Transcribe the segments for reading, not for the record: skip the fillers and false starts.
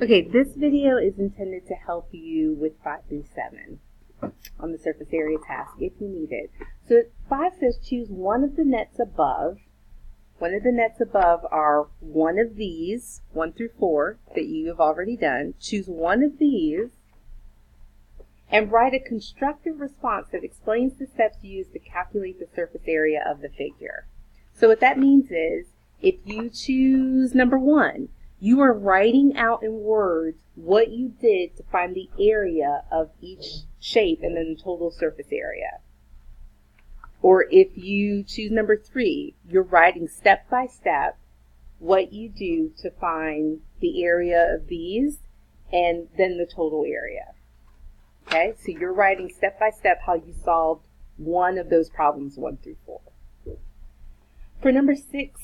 Okay, this video is intended to help you with 5 through 7 on the surface area task if you need it. So 5 says choose one of the nets above. One of the nets above are one of these, 1 through 4, that you have already done. Choose one of these and write a constructive response that explains the steps used to calculate the surface area of the figure. So what that means is, if you choose number 1, you are writing out in words what you did to find the area of each shape and then the total surface area. Or if you choose number 3, you're writing step by step what you do to find the area of these and then the total area. Okay, so you're writing step by step how you solved one of those problems 1 through 4. For number 6,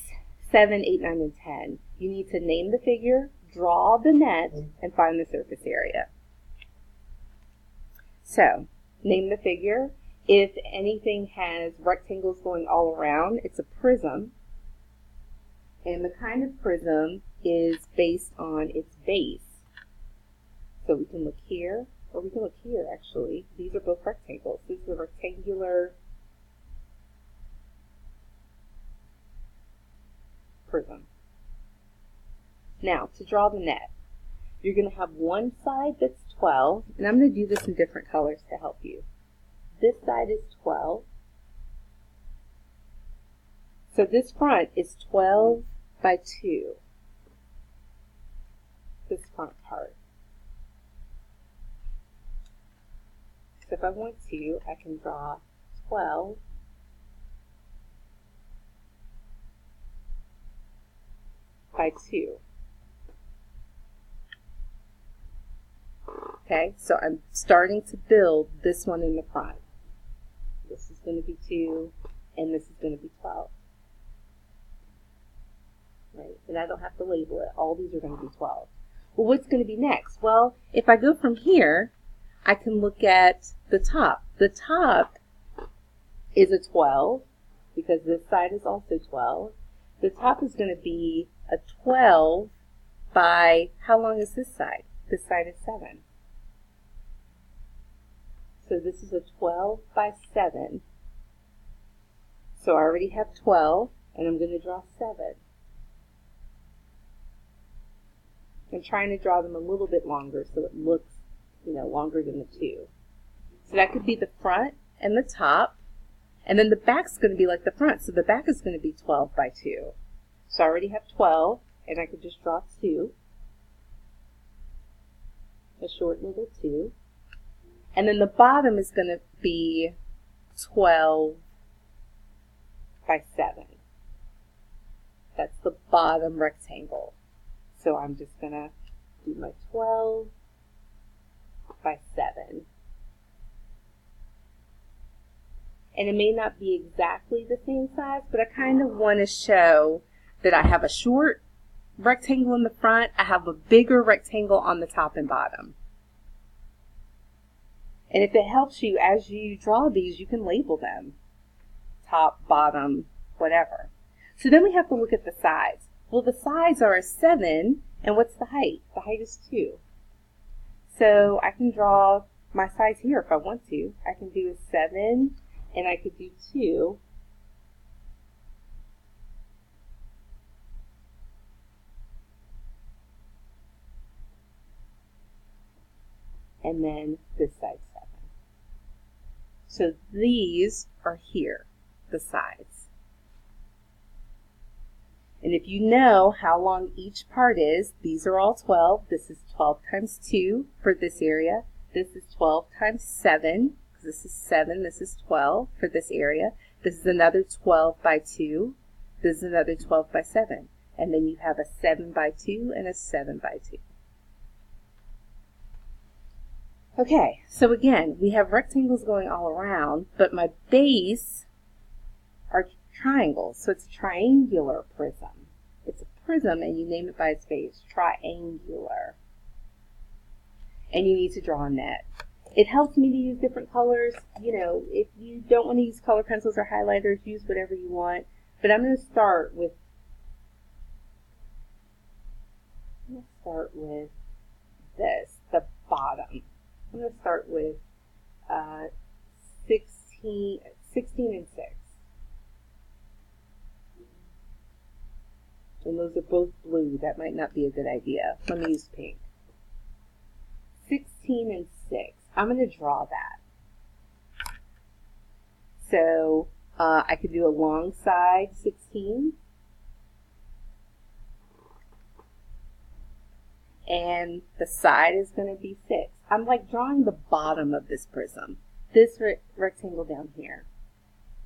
7, 8, 9, and 10, you need to name the figure, draw the net, and find the surface area. So, name the figure. If anything has rectangles going all around, it's a prism. And the kind of prism is based on its base. So we can look here, or we can look here actually. These are both rectangles. This is a rectangular prism. Now, to draw the net, you're going to have one side that's 12, and I'm going to do this in different colors to help you. This side is 12. So this front is 12 by 2. This front part. So if I want to, I can draw 12 by 2. Okay, so I'm starting to build this one in the front. This is going to be 2, and this is going to be 12. Right, and I don't have to label it. All these are going to be 12. Well, what's going to be next? Well, if I go from here, I can look at the top. The top is a 12, because this side is also 12. The top is going to be a 12 by, how long is this side? This side is 7. So this is a 12 by 7. So I already have 12, and I'm going to draw 7. I'm trying to draw them a little bit longer so it looks, longer than the 2. So that could be the front and the top, and then the back's going to be like the front, so the back is going to be 12 by 2. So I already have 12, and I could just draw 2, a short little 2. And then the bottom is going to be 12 by 7. That's the bottom rectangle. So I'm just going to do my 12 by 7. And it may not be exactly the same size, but I kind of want to show that I have a short rectangle in the front, I have a bigger rectangle on the top and bottom. And if it helps you as you draw these, you can label them. Top, bottom, whatever. So then we have to look at the sides. Well, the sides are a 7, and what's the height? The height is 2. So I can draw my sides here if I want to. I can do a 7, and I could do 2. And then this side 7. So these are here, the sides. And if you know how long each part is, these are all 12. This is 12 times 2 for this area. This is 12 times 7, because this is 7, this is 12 for this area. This is another 12 by 2. This is another 12 by 7. And then you have a 7 by 2 and a 7 by 2. Okay, so again, we have rectangles going all around, but my base are triangles, so it's a triangular prism. It's a prism, and you name it by its base, triangular. And you need to draw a net. It helps me to use different colors. If you don't want to use color pencils or highlighters, use whatever you want. But I'm going to start with I'm going to start with 16 and 6. And those are both blue. That might not be a good idea. Let me use pink. 16 and 6. I'm going to draw that. So I could do a long side 16. And the side is going to be 6. I'm like drawing the bottom of this prism. This rectangle down here.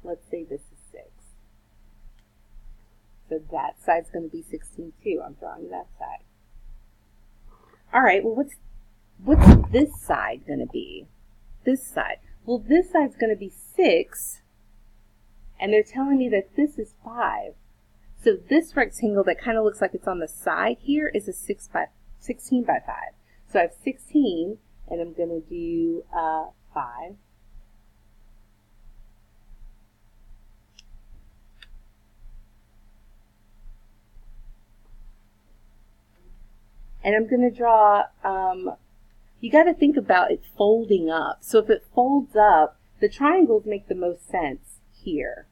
Let's say this is 6. So that side's going to be 16 too. I'm drawing that side. All right, well, what's this side going to be? This side. Well, this side's going to be 6, and they're telling me that this is 5. So this rectangle that kind of looks like it's on the side here is a 16 by 5. So I have 16, and I'm going to do 5. And I'm going to draw, you got to think about it folding up. So if it folds up, the triangles make the most sense here.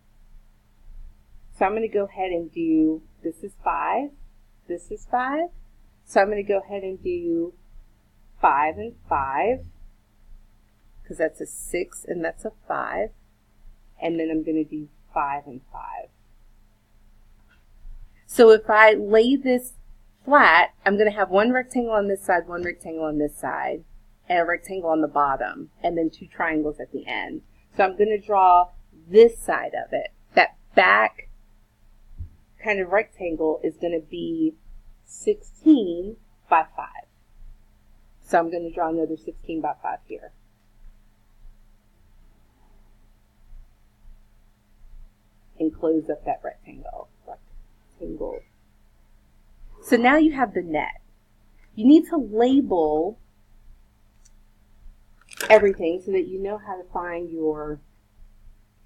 So I'm going to go ahead and do, this is 5, this is 5. So I'm going to go ahead and do 5 and 5, because that's a 6 and that's a 5. And then I'm going to do 5 and 5. So if I lay this flat, I'm going to have one rectangle on this side, one rectangle on this side, and a rectangle on the bottom, and then 2 triangles at the end. So I'm going to draw this side of it. That back kind of rectangle is going to be 16 by 5. So I'm going to draw another 16 by 5 here. And close up that rectangle. So now you have the net. You need to label everything so that you know how to find your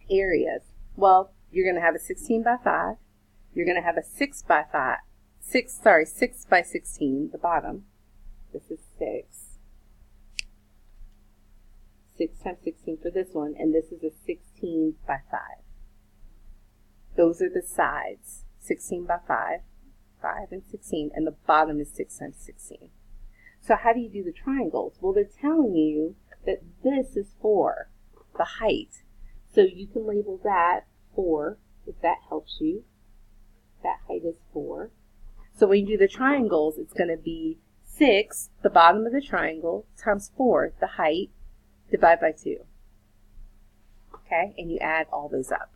areas. Well, you're going to have a 16 by 5. You're going to have a 6 by 16, the bottom. This is 6. 6 times 16 for this one, and this is a 16 by 5. Those are the sides, 16 by 5. 5 and 16, and the bottom is 6 times 16. So how do you do the triangles? Well, they're telling you that this is 4, the height. So you can label that 4, if that helps you. That height is 4. So when you do the triangles, it's going to be 6, the bottom of the triangle, times 4, the height, divided by 2. Okay, and you add all those up.